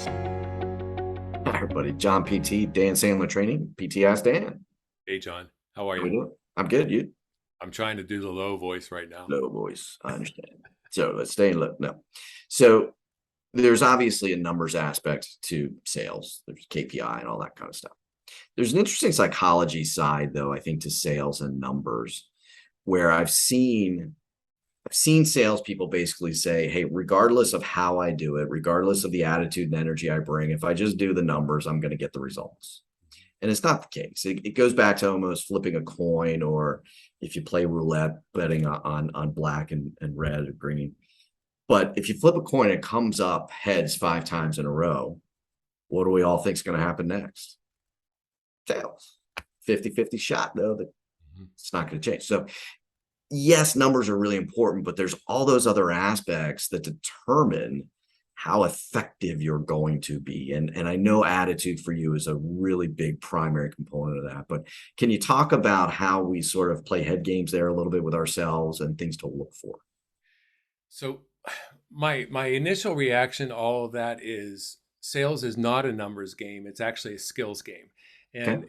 Hi, everybody. John PT, Dan Sandler Training. PT Ask Dan. Hey, John, how are How we you? doing? I'm good. You? I'm trying to do the low voice right now. Low voice. I understand. So let's stay in low. No. So there's obviously a numbers aspect to sales. There's KPI and all that kind of stuff. There's an interesting psychology side, though, I think, to sales and numbers, where I've seen salespeople basically say, hey, regardless of how I do it, regardless of the attitude and energy I bring, if I just do the numbers, I'm going to get the results. And it's not the case. It goes back to almost flipping a coin, or if you play roulette, betting on black and red or green. But if you flip a coin, it comes up heads 5 times in a row. What do we all think is going to happen next? Tails. 50-50 shot, though, that Mhm. it's not going to change. So yes, numbers are really important, but there's all those other aspects that determine how effective you're going to be. And I know attitude for you is a really big primary component of that. But can you talk about how we sort of play head games there a little bit with ourselves and things to look for? So, my initial reaction to all of that is sales is not a numbers game. It's actually a skills game, Okay.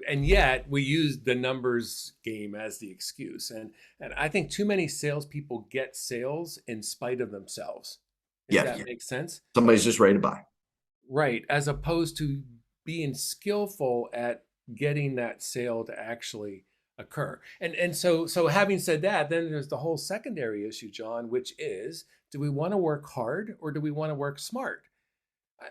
and yet we use the numbers game as the excuse. And I think too many salespeople get sales in spite of themselves, if Yeah. that makes sense. Somebody's just ready to buy. Right, as opposed to being skillful at getting that sale to actually occur. And so having said that, then there's the whole secondary issue, John, which is, do we want to work hard or do we want to work smart?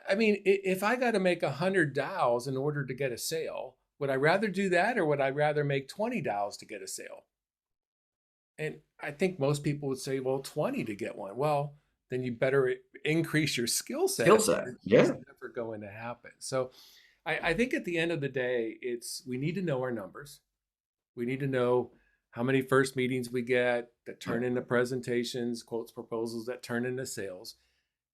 I mean, if I got to make 100 dials in order to get a sale, would I rather do that or would I rather make 20 dials to get a sale? And I think most people would say, well, 20 to get one. Well, then you better increase your skill Skill set set. because it's just Yeah. never going to happen. So I think at the end of the day, it's we need to know our numbers. We need to know how many first meetings we get that Yeah. turn into presentations, quotes, proposals that turn into sales.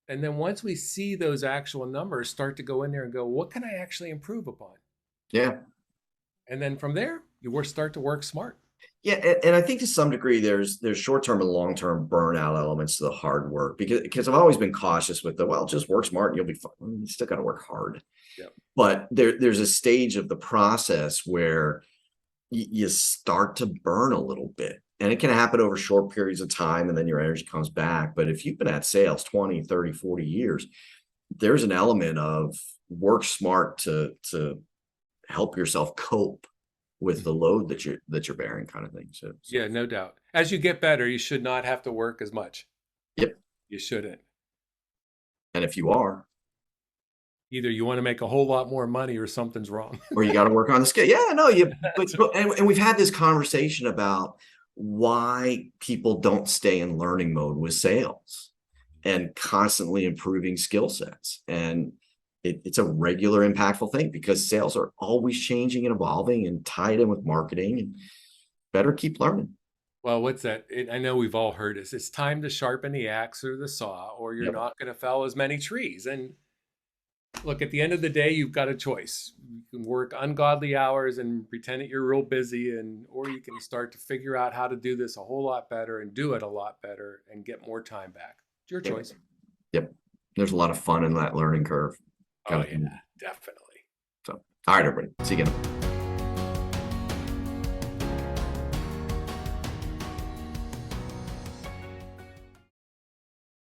And then once we see those actual numbers, start to go in there and go, what can I actually improve upon? Yeah. And then from there, you start to work smart. Yeah, and I think to some degree there's short-term and long-term burnout elements to the hard work because I've always been cautious with the, well, just work smart and you'll be fine. You still got to work hard. Yep. But there's a stage of the process where you start to burn a little bit. And it can happen over short periods of time and then your energy comes back. But if you've been at sales 20, 30, 40 years, there's an element of work smart to help yourself cope with the load that you're bearing kind of thing. So Yeah, no doubt. As you get better, you should not have to work as much. yep. You shouldn't. And if you are, Either you want to make a whole lot more money or something's wrong. or you got to work on the skill. Yeah, no, That's and we've had this conversation about why people don't stay in learning mode with sales and constantly improving skill sets. And it's a regular impactful thing because sales are always changing and evolving and tied in with marketing and better keep learning. well, what's that? I know we've all heard this. It's time to sharpen the axe or the saw, or you're Yep. not going to fell as many trees. And look, at the end of the day, you've got a choice. You can work ungodly hours and pretend that you're real busy, and or you can start to figure out how to do this a whole lot better and do it a lot better and get more time back. It's your Yep. choice. Yep. There's a lot of fun in that learning curve kind Oh of yeah, thing. definitely. So, all right, everybody. See you again.